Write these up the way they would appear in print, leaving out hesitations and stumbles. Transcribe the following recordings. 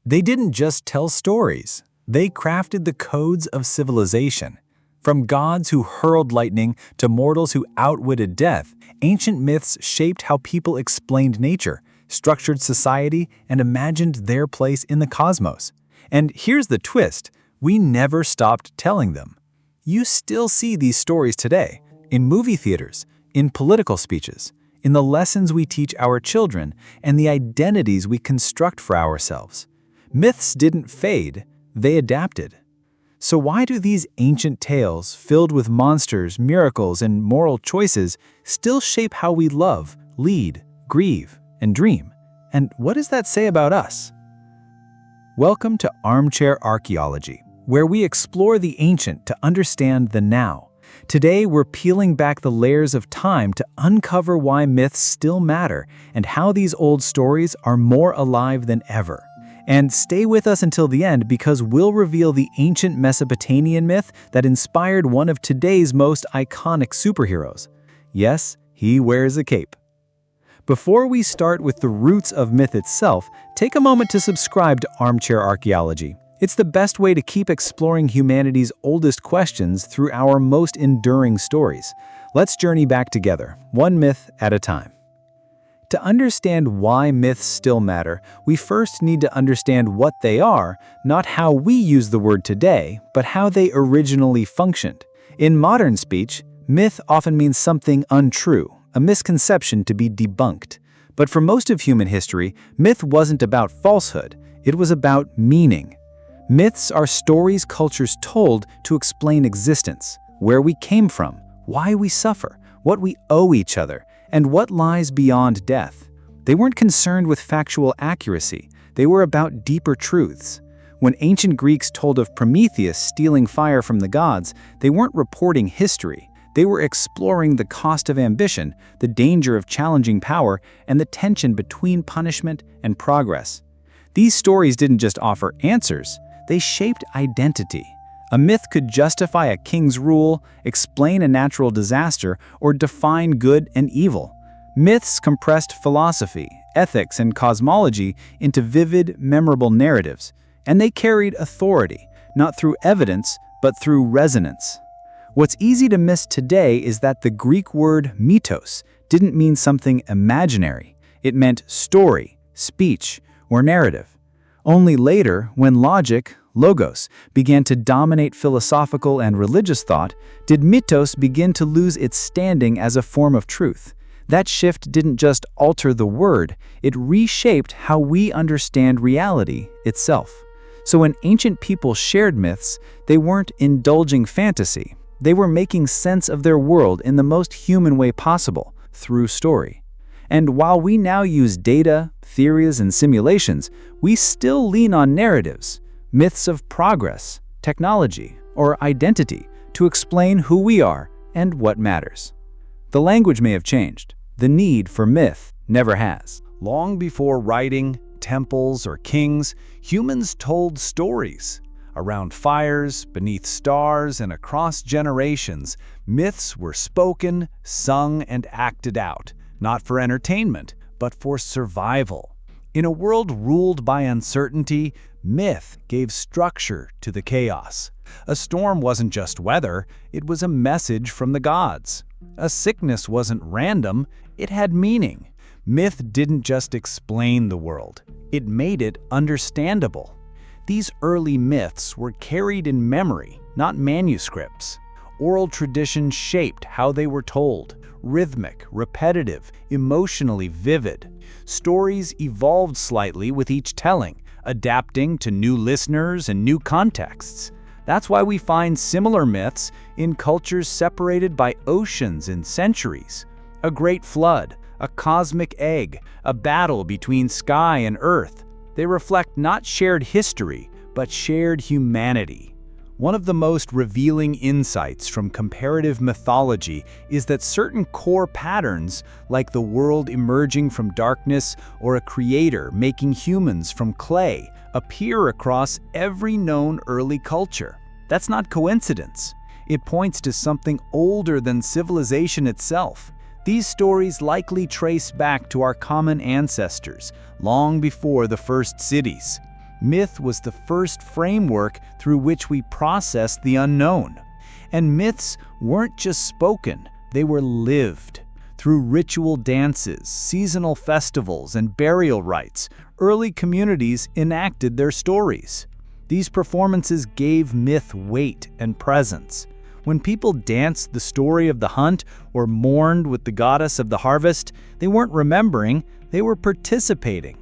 They didn't just tell stories, they crafted the codes of civilization. From gods who hurled lightning to mortals who outwitted death, ancient myths shaped how people explained nature, structured society, and imagined their place in the cosmos. And here's the twist, we never stopped telling them. You still see these stories today, in movie theaters, in political speeches, in the lessons we teach our children, and the identities we construct for ourselves. Myths didn't fade, they adapted. So why do these ancient tales, filled with monsters, miracles, and moral choices, still shape how we love, lead, grieve, and dream? And what does that say about us? Welcome to Armchair Archaeology, where we explore the ancient to understand the now. Today, we're peeling back the layers of time to uncover why myths still matter and how these old stories are more alive than ever. And stay with us until the end because we'll reveal the ancient Mesopotamian myth that inspired one of today's most iconic superheroes. Yes, he wears a cape. Before we start with the roots of myth itself, take a moment to subscribe to Armchair Archaeology. It's the best way to keep exploring humanity's oldest questions through our most enduring stories. Let's journey back together, one myth at a time. To understand why myths still matter, we first need to understand what they are, not how we use the word today, but how they originally functioned. In modern speech, myth often means something untrue, a misconception to be debunked. But for most of human history, myth wasn't about falsehood, it was about meaning. Myths are stories cultures told to explain existence, where we came from, why we suffer, what we owe each other, and what lies beyond death. They weren't concerned with factual accuracy, they were about deeper truths. When ancient Greeks told of Prometheus stealing fire from the gods, they weren't reporting history. They were exploring the cost of ambition, the danger of challenging power, and the tension between punishment and progress. These stories didn't just offer answers, they shaped identity. A myth could justify a king's rule, explain a natural disaster, or define good and evil. Myths compressed philosophy, ethics, and cosmology into vivid, memorable narratives, and they carried authority, not through evidence, but through resonance. What's easy to miss today is that the Greek word mythos didn't mean something imaginary. It meant story, speech, or narrative. Only later, when logic, logos, began to dominate philosophical and religious thought, did mythos begin to lose its standing as a form of truth. That shift didn't just alter the word, it reshaped how we understand reality itself. So when ancient people shared myths, they weren't indulging fantasy. They were making sense of their world in the most human way possible, through story. And while we now use data, theories, and simulations, we still lean on narratives, myths of progress, technology, or identity to explain who we are and what matters. The language may have changed. The need for myth never has. Long before writing, temples, or kings, humans told stories. Around fires, beneath stars, and across generations, myths were spoken, sung, and acted out, not for entertainment, but for survival. In a world ruled by uncertainty, myth gave structure to the chaos. A storm wasn't just weather, it was a message from the gods. A sickness wasn't random, it had meaning. Myth didn't just explain the world, it made it understandable. These early myths were carried in memory, not manuscripts. Oral tradition shaped how they were told. Rhythmic, repetitive, emotionally vivid. Stories evolved slightly with each telling, adapting to new listeners and new contexts. That's why we find similar myths in cultures separated by oceans and centuries. A great flood, a cosmic egg, a battle between sky and earth. They reflect not shared history, but shared humanity. One of the most revealing insights from comparative mythology is that certain core patterns, like the world emerging from darkness or a creator making humans from clay, appear across every known early culture. That's not coincidence. It points to something older than civilization itself. These stories likely trace back to our common ancestors, long before the first cities. Myth was the first framework through which we processed the unknown. And myths weren't just spoken, they were lived. Through ritual dances, seasonal festivals, and burial rites, early communities enacted their stories. These performances gave myth weight and presence. When people danced the story of the hunt or mourned with the goddess of the harvest, they weren't remembering, they were participating.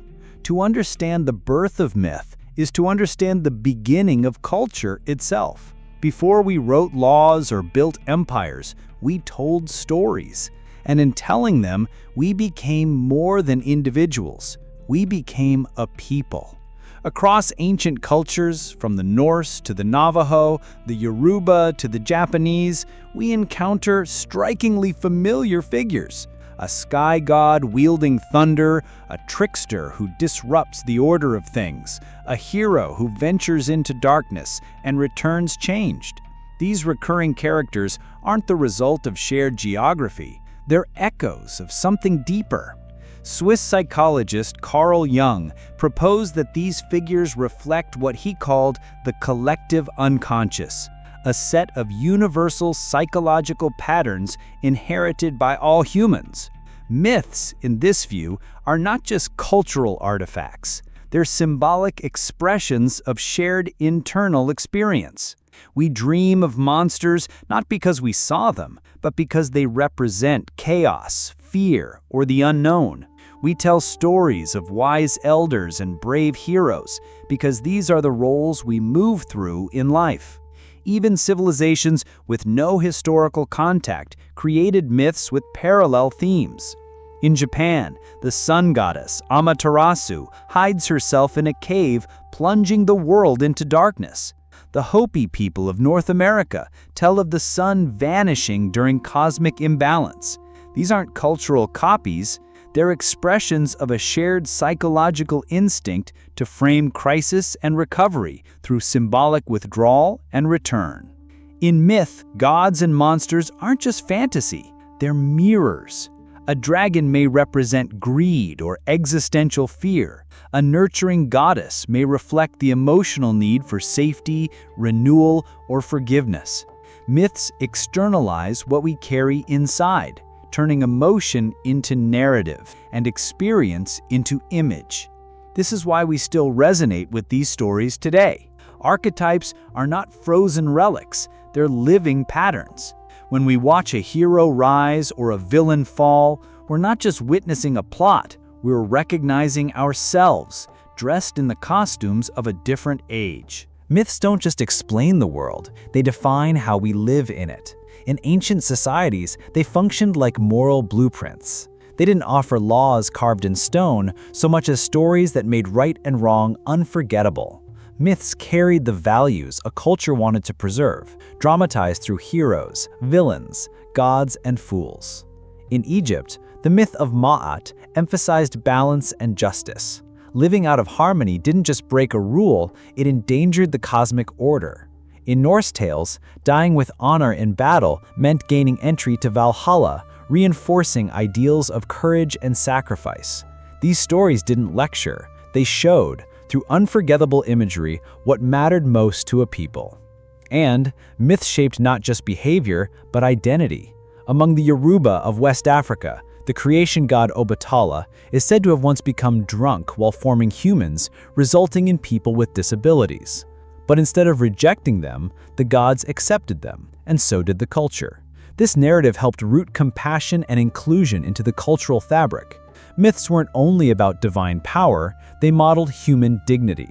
To understand the birth of myth is to understand the beginning of culture itself. Before we wrote laws or built empires, we told stories. And in telling them, we became more than individuals. We became a people. Across ancient cultures, from the Norse to the Navajo, the Yoruba to the Japanese, we encounter strikingly familiar figures. A sky god wielding thunder, a trickster who disrupts the order of things, a hero who ventures into darkness and returns changed. These recurring characters aren't the result of shared geography. They're echoes of something deeper. Swiss psychologist Carl Jung proposed that these figures reflect what he called the collective unconscious, a set of universal psychological patterns inherited by all humans. Myths, in this view, are not just cultural artifacts. They're symbolic expressions of shared internal experience. We dream of monsters not because we saw them, but because they represent chaos, fear, or the unknown. We tell stories of wise elders and brave heroes because these are the roles we move through in life. Even civilizations with no historical contact created myths with parallel themes. In Japan, the sun goddess, Amaterasu, hides herself in a cave, plunging the world into darkness. The Hopi people of North America tell of the sun vanishing during cosmic imbalance. These aren't cultural copies, they're expressions of a shared psychological instinct to frame crisis and recovery through symbolic withdrawal and return. In myth, gods and monsters aren't just fantasy, they're mirrors. A dragon may represent greed or existential fear. A nurturing goddess may reflect the emotional need for safety, renewal, or forgiveness. Myths externalize what we carry inside, turning emotion into narrative and experience into image. This is why we still resonate with these stories today. Archetypes are not frozen relics, they're living patterns. When we watch a hero rise or a villain fall, we're not just witnessing a plot, we're recognizing ourselves, dressed in the costumes of a different age. Myths don't just explain the world, they define how we live in it. In ancient societies, they functioned like moral blueprints. They didn't offer laws carved in stone so much as stories that made right and wrong unforgettable. Myths carried the values a culture wanted to preserve, dramatized through heroes, villains, gods, and fools. In Egypt, the myth of Ma'at emphasized balance and justice. Living out of harmony didn't just break a rule, it endangered the cosmic order. In Norse tales, dying with honor in battle meant gaining entry to Valhalla, reinforcing ideals of courage and sacrifice. These stories didn't lecture, they showed, through unforgettable imagery, what mattered most to a people. And myths shaped not just behavior, but identity. Among the Yoruba of West Africa, the creation god Obatala is said to have once become drunk while forming humans, resulting in people with disabilities. But instead of rejecting them, the gods accepted them, and so did the culture. This narrative helped root compassion and inclusion into the cultural fabric. Myths weren't only about divine power, they modeled human dignity.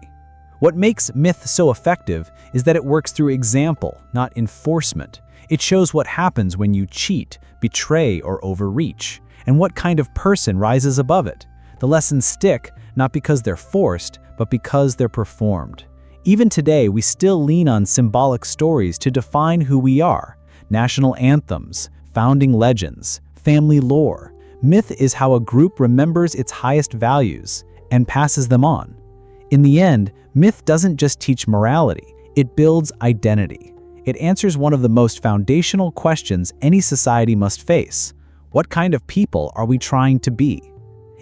What makes myth so effective is that it works through example, not enforcement. It shows what happens when you cheat, betray, or overreach, and what kind of person rises above it. The lessons stick, not because they're forced, but because they're performed. Even today, we still lean on symbolic stories to define who we are. National anthems, founding legends, family lore. Myth is how a group remembers its highest values and passes them on. In the end, myth doesn't just teach morality, it builds identity. It answers one of the most foundational questions any society must face. What kind of people are we trying to be?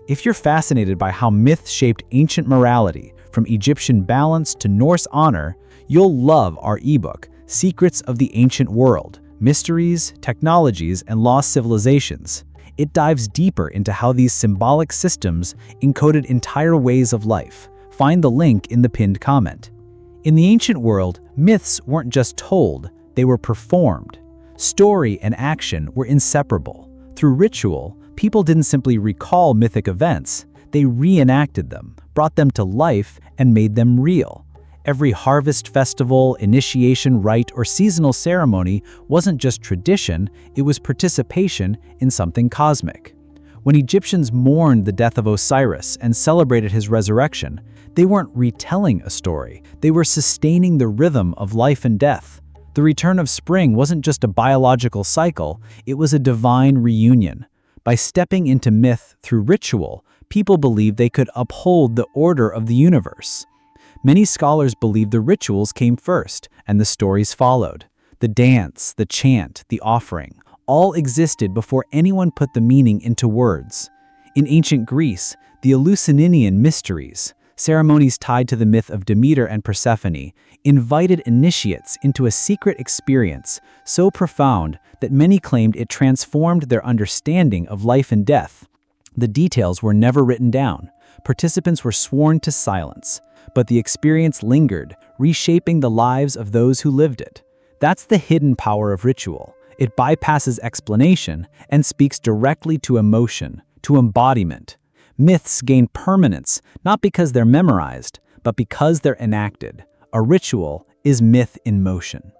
If you're fascinated by how myth shaped ancient morality, from Egyptian balance to Norse honor, you'll love our ebook, Secrets of the Ancient World, Mysteries, Technologies, and Lost Civilizations. It dives deeper into how these symbolic systems encoded entire ways of life. Find the link in the pinned comment. In the ancient world, myths weren't just told, they were performed. Story and action were inseparable. Through ritual, people didn't simply recall mythic events, they reenacted them, brought them to life, and made them real. Every harvest festival, initiation rite, or seasonal ceremony wasn't just tradition, it was participation in something cosmic. When Egyptians mourned the death of Osiris and celebrated his resurrection, they weren't retelling a story, they were sustaining the rhythm of life and death. The return of spring wasn't just a biological cycle, it was a divine reunion. By stepping into myth through ritual, people believed they could uphold the order of the universe. Many scholars believe the rituals came first, and the stories followed. The dance, the chant, the offering, all existed before anyone put the meaning into words. In ancient Greece, the Eleusinian mysteries, ceremonies tied to the myth of Demeter and Persephone, invited initiates into a secret experience so profound that many claimed it transformed their understanding of life and death. The details were never written down. Participants were sworn to silence, but the experience lingered, reshaping the lives of those who lived it. That's the hidden power of ritual. It bypasses explanation and speaks directly to emotion, to embodiment. Myths gain permanence not because they're memorized, but because they're enacted. A ritual is myth in motion.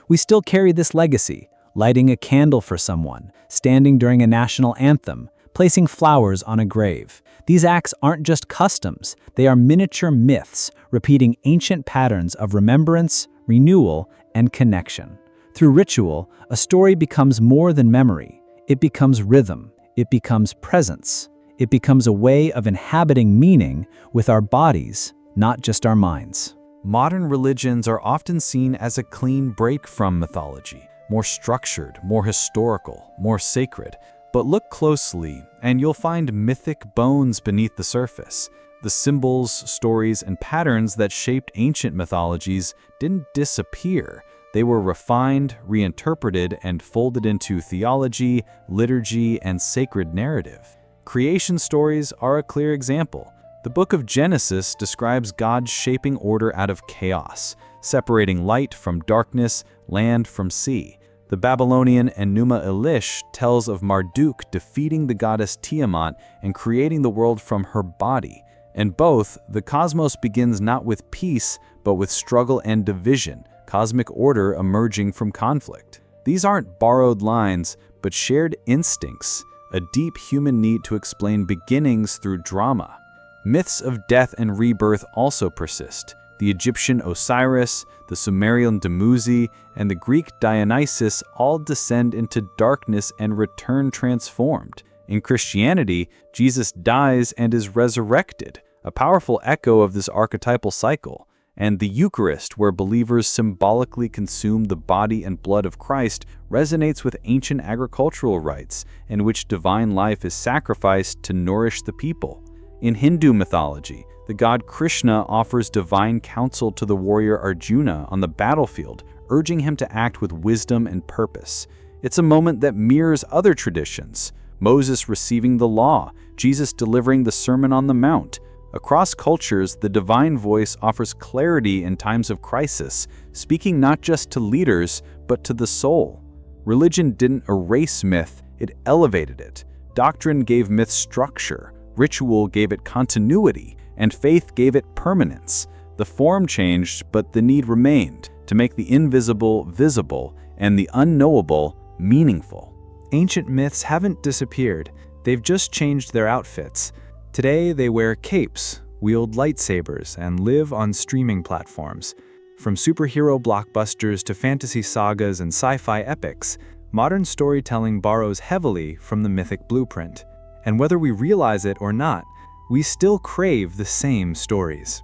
We still carry this legacy, lighting a candle for someone, standing during a national anthem, placing flowers on a grave. These acts aren't just customs, they are miniature myths, repeating ancient patterns of remembrance, renewal, and connection. Through ritual, a story becomes more than memory. It becomes rhythm. It becomes presence. It becomes a way of inhabiting meaning with our bodies, not just our minds. Modern religions are often seen as a clean break from mythology, more structured, more historical, more sacred. But look closely, and you'll find mythic bones beneath the surface. The symbols, stories, and patterns that shaped ancient mythologies didn't disappear. They were refined, reinterpreted, and folded into theology, liturgy, and sacred narrative. Creation stories are a clear example. The book of Genesis describes God shaping order out of chaos, separating light from darkness, land from sea. The Babylonian Enuma Elish tells of Marduk defeating the goddess Tiamat and creating the world from her body. In both, the cosmos begins not with peace, but with struggle and division, cosmic order emerging from conflict. These aren't borrowed lines, but shared instincts, a deep human need to explain beginnings through drama. Myths of death and rebirth also persist. The Egyptian Osiris, the Sumerian Dumuzi, and the Greek Dionysus all descend into darkness and return transformed. In Christianity, Jesus dies and is resurrected, a powerful echo of this archetypal cycle. And the Eucharist, where believers symbolically consume the body and blood of Christ, resonates with ancient agricultural rites, in which divine life is sacrificed to nourish the people. In Hindu mythology, the god Krishna offers divine counsel to the warrior Arjuna on the battlefield, urging him to act with wisdom and purpose. It's a moment that mirrors other traditions: Moses receiving the law, Jesus delivering the Sermon on the Mount. Across cultures, the divine voice offers clarity in times of crisis, speaking not just to leaders, but to the soul. Religion didn't erase myth, it elevated it. Doctrine gave myth structure, ritual gave it continuity, and faith gave it permanence. The form changed, but the need remained, to make the invisible visible and the unknowable meaningful. Ancient myths haven't disappeared, they've just changed their outfits. Today they wear capes, wield lightsabers, and live on streaming platforms. From superhero blockbusters to fantasy sagas and sci-fi epics, modern storytelling borrows heavily from the mythic blueprint. And whether we realize it or not, we still crave the same stories.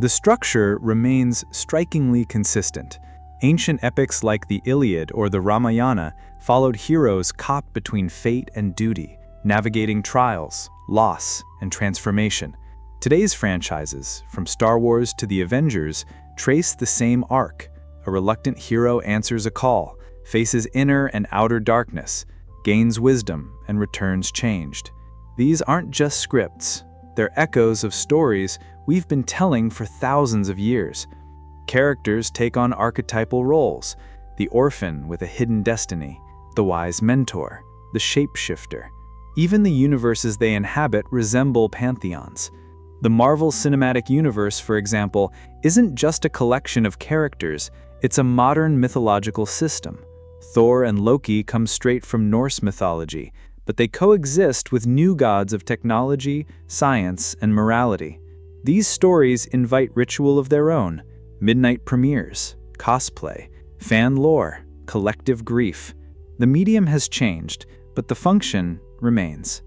The structure remains strikingly consistent. Ancient epics like the Iliad or the Ramayana followed heroes caught between fate and duty, navigating trials, loss, and transformation. Today's franchises, from Star Wars to the Avengers, trace the same arc. A reluctant hero answers a call, faces inner and outer darkness, gains wisdom, and returns changed. These aren't just scripts. They're echoes of stories we've been telling for thousands of years. Characters take on archetypal roles: the orphan with a hidden destiny, the wise mentor, the shapeshifter. Even the universes they inhabit resemble pantheons. The Marvel Cinematic Universe, for example, isn't just a collection of characters, it's a modern mythological system. Thor and Loki come straight from Norse mythology, but they coexist with new gods of technology, science, and morality. These stories invite ritual of their own: midnight premieres, cosplay, fan lore, collective grief. The medium has changed, but the function remains.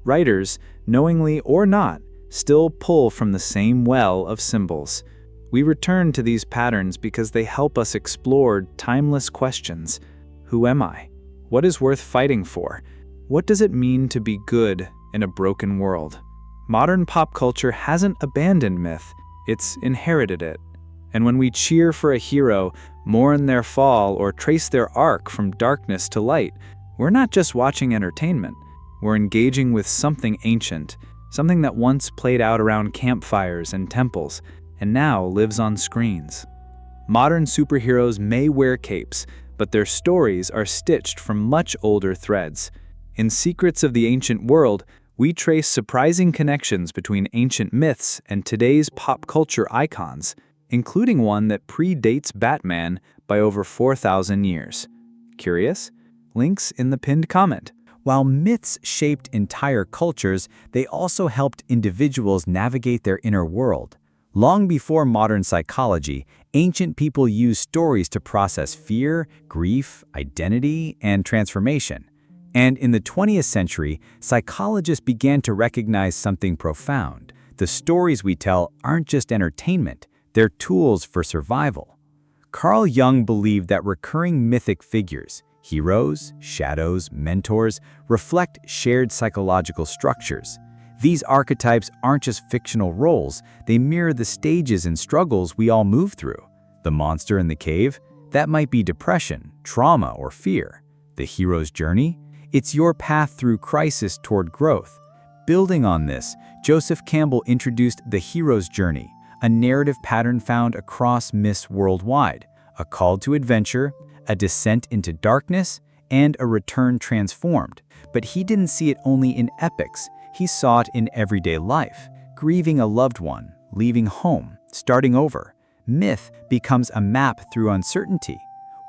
Writers, knowingly or not, still pull from the same well of symbols. We return to these patterns because they help us explore timeless questions. Who am I? What is worth fighting for? What does it mean to be good in a broken world? Modern pop culture hasn't abandoned myth, it's inherited it. And when we cheer for a hero, mourn their fall, or trace their arc from darkness to light, we're not just watching entertainment. We're engaging with something ancient, something that once played out around campfires and temples, and now lives on screens. Modern superheroes may wear capes, but their stories are stitched from much older threads. In Secrets of the Ancient World, we trace surprising connections between ancient myths and today's pop culture icons, including one that predates Batman by over 4,000 years. Curious? Links in the pinned comment. While myths shaped entire cultures, they also helped individuals navigate their inner world. Long before modern psychology, ancient people used stories to process fear, grief, identity, and transformation. And in the 20th century, psychologists began to recognize something profound. The stories we tell aren't just entertainment, they're tools for survival. Carl Jung believed that recurring mythic figures, heroes, shadows, mentors, reflect shared psychological structures. These archetypes aren't just fictional roles, they mirror the stages and struggles we all move through. The monster in the cave? That might be depression, trauma, or fear. The hero's journey? It's your path through crisis toward growth. Building on this, Joseph Campbell introduced the hero's journey, a narrative pattern found across myths worldwide, a call to adventure, a descent into darkness, and a return transformed. But he didn't see it only in epics. He saw it in everyday life, grieving a loved one, leaving home, starting over. Myth becomes a map through uncertainty.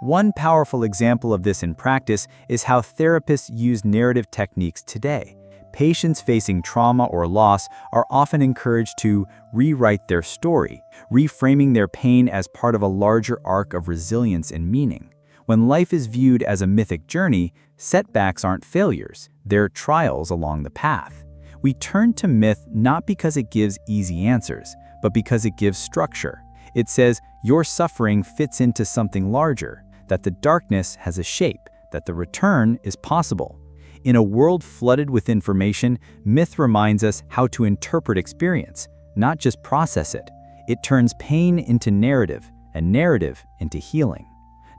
One powerful example of this in practice is how therapists use narrative techniques today. Patients facing trauma or loss are often encouraged to rewrite their story, reframing their pain as part of a larger arc of resilience and meaning. When life is viewed as a mythic journey, setbacks aren't failures, they're trials along the path. We turn to myth not because it gives easy answers, but because it gives structure. It says your suffering fits into something larger, that the darkness has a shape, that the return is possible. In a world flooded with information, myth reminds us how to interpret experience, not just process it. It turns pain into narrative, and narrative into healing.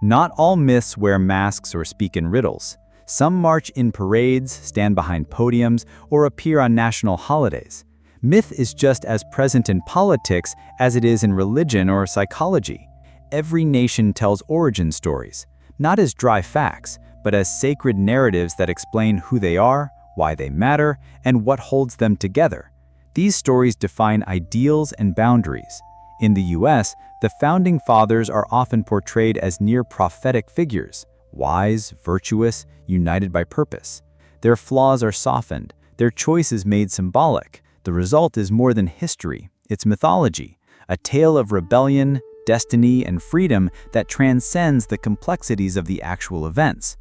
Not all myths wear masks or speak in riddles. Some march in parades, stand behind podiums, or appear on national holidays. Myth is just as present in politics as it is in religion or psychology. Every nation tells origin stories, not as dry facts, but as sacred narratives that explain who they are, why they matter, and what holds them together. These stories define ideals and boundaries. In the US, the Founding Fathers are often portrayed as near-prophetic figures, wise, virtuous, united by purpose. Their flaws are softened, their choices made symbolic. The result is more than history, it's mythology, a tale of rebellion, destiny, and freedom that transcends the complexities of the actual events.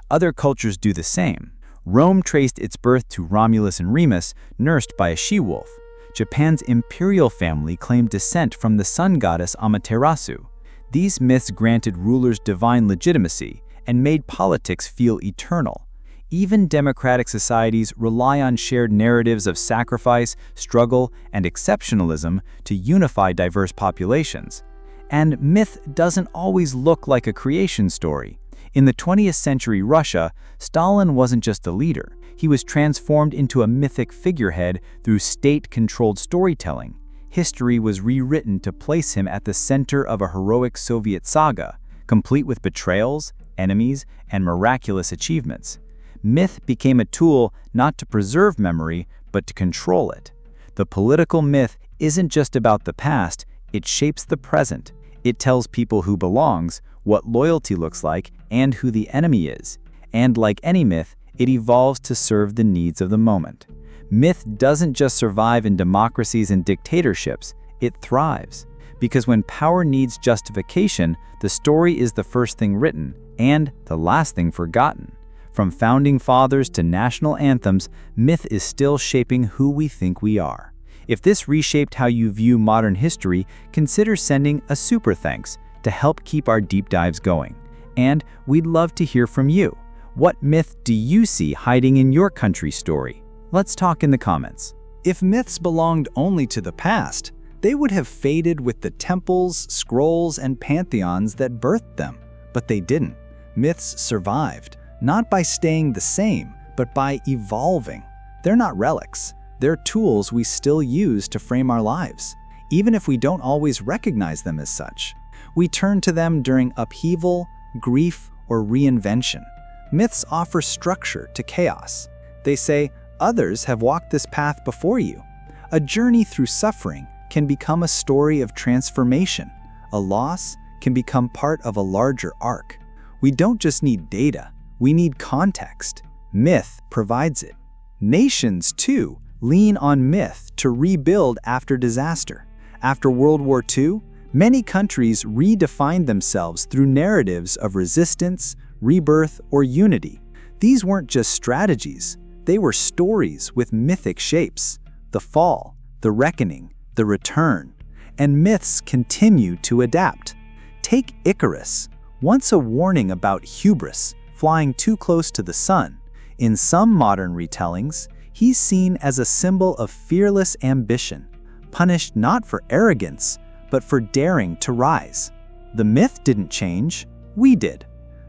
Other cultures do the same. Rome traced its birth to Romulus and Remus, nursed by a she-wolf. Japan's imperial family claimed descent from the sun goddess Amaterasu. These myths granted rulers divine legitimacy and made politics feel eternal. Even democratic societies rely on shared narratives of sacrifice, struggle, and exceptionalism to unify diverse populations. And myth doesn't always look like a creation story. In the 20th century Russia, Stalin wasn't just a leader. He was transformed into a mythic figurehead through state-controlled storytelling. History was rewritten to place him at the center of a heroic Soviet saga, complete with betrayals, enemies, and miraculous achievements. Myth became a tool not to preserve memory, but to control it. The political myth isn't just about the past, it shapes the present. It tells people who belongs, what loyalty looks like, and who the enemy is. And like any myth, it evolves to serve the needs of the moment. Myth doesn't just survive in democracies and dictatorships, it thrives. Because when power needs justification, the story is the first thing written, and the last thing forgotten. From founding fathers to national anthems, myth is still shaping who we think we are. If this reshaped how you view modern history, consider sending a super thanks to help keep our deep dives going. And we'd love to hear from you. What myth do you see hiding in your country's story? Let's talk in the comments. If myths belonged only to the past, they would have faded with the temples, scrolls, and pantheons that birthed them. But they didn't. Myths survived, not by staying the same, but by evolving. They're not relics. They're tools we still use to frame our lives, even if we don't always recognize them as such. We turn to them during upheaval, grief, or reinvention. Myths offer structure to chaos. They say, others have walked this path before you. A journey through suffering can become a story of transformation. A loss can become part of a larger arc. We don't just need data, we need context. Myth provides it. Nations, too, lean on myth to rebuild after disaster. After World War II, many countries redefined themselves through narratives of resistance, rebirth, or unity. These weren't just strategies, they were stories with mythic shapes. The fall, the reckoning, the return. And myths continue to adapt. Take Icarus, once a warning about hubris, flying too close to the sun. In some modern retellings, he's seen as a symbol of fearless ambition, punished not for arrogance, but for daring to rise. The myth didn't change, we did.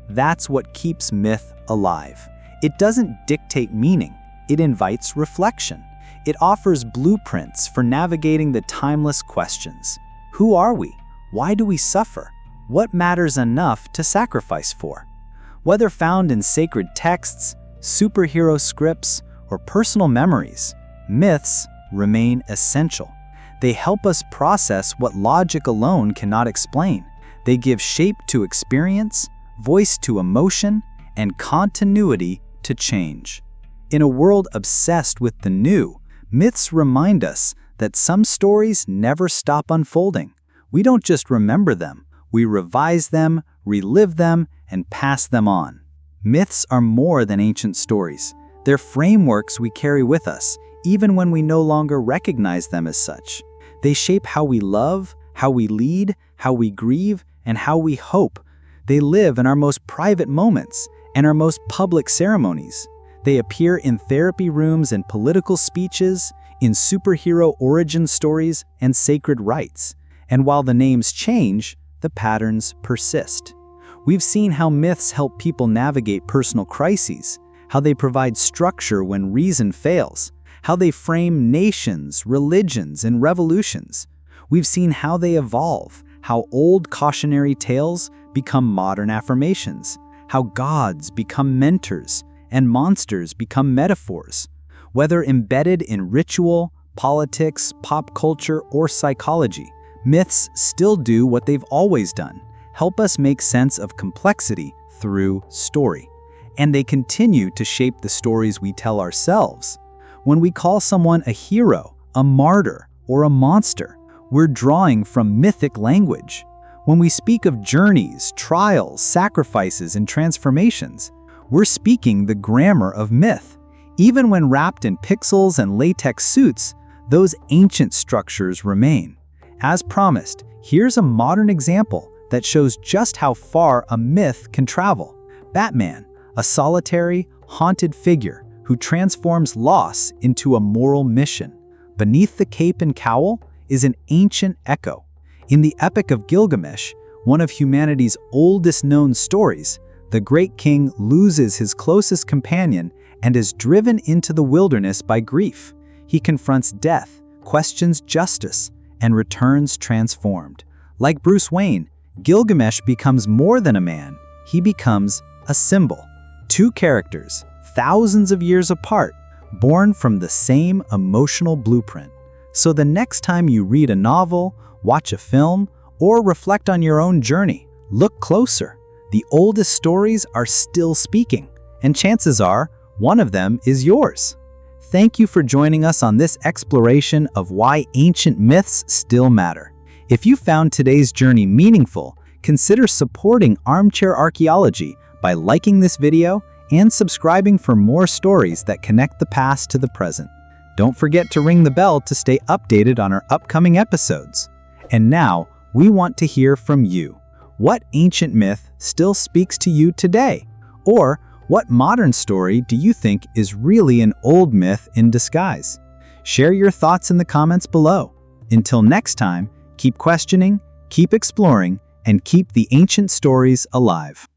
That's what keeps myth alive. It doesn't dictate meaning, it invites reflection. It offers blueprints for navigating the timeless questions. Who are we? Why do we suffer? What matters enough to sacrifice for? Whether found in sacred texts, superhero scripts, or personal memories, myths remain essential. They help us process what logic alone cannot explain. They give shape to experience, voice to emotion, and continuity to change. In a world obsessed with the new, myths remind us that some stories never stop unfolding. We don't just remember them, we revise them, relive them, and pass them on. Myths are more than ancient stories. They're frameworks we carry with us, even when we no longer recognize them as such. They shape how we love, how we lead, how we grieve, and how we hope. They live in our most private moments and our most public ceremonies. They appear in therapy rooms and political speeches, in superhero origin stories and sacred rites. And while the names change, the patterns persist. We've seen how myths help people navigate personal crises, how they provide structure when reason fails, how they frame nations, religions, and revolutions. We've seen how they evolve, how old cautionary tales become modern affirmations, how gods become mentors, and monsters become metaphors. Whether embedded in ritual, politics, pop culture, or psychology, myths still do what they've always done: help us make sense of complexity through story. And they continue to shape the stories we tell ourselves. When we call someone a hero, a martyr, or a monster, we're drawing from mythic language. When we speak of journeys, trials, sacrifices, and transformations, we're speaking the grammar of myth. Even when wrapped in pixels and latex suits, those ancient structures remain. As promised, here's a modern example that shows just how far a myth can travel. Batman, a solitary, haunted figure who transforms loss into a moral mission. Beneath the cape and cowl is an ancient echo. In the Epic of Gilgamesh, one of humanity's oldest known stories, the great king loses his closest companion and is driven into the wilderness by grief. He confronts death, questions justice, and returns transformed. Like Bruce Wayne, Gilgamesh becomes more than a man. He becomes a symbol. Two characters, thousands of years apart, born from the same emotional blueprint. So the next time you read a novel, watch a film, or reflect on your own journey, look closer. The oldest stories are still speaking, and chances are one of them is yours. Thank you for joining us on this exploration of why ancient myths still matter. If you found today's journey meaningful, consider supporting Armchair Archaeology by liking this video and subscribing for more stories that connect the past to the present. Don't forget to ring the bell to stay updated on our upcoming episodes. And now, we want to hear from you. What ancient myth still speaks to you today? Or what modern story do you think is really an old myth in disguise? Share your thoughts in the comments below. Until next time, keep questioning, keep exploring, and keep the ancient stories alive.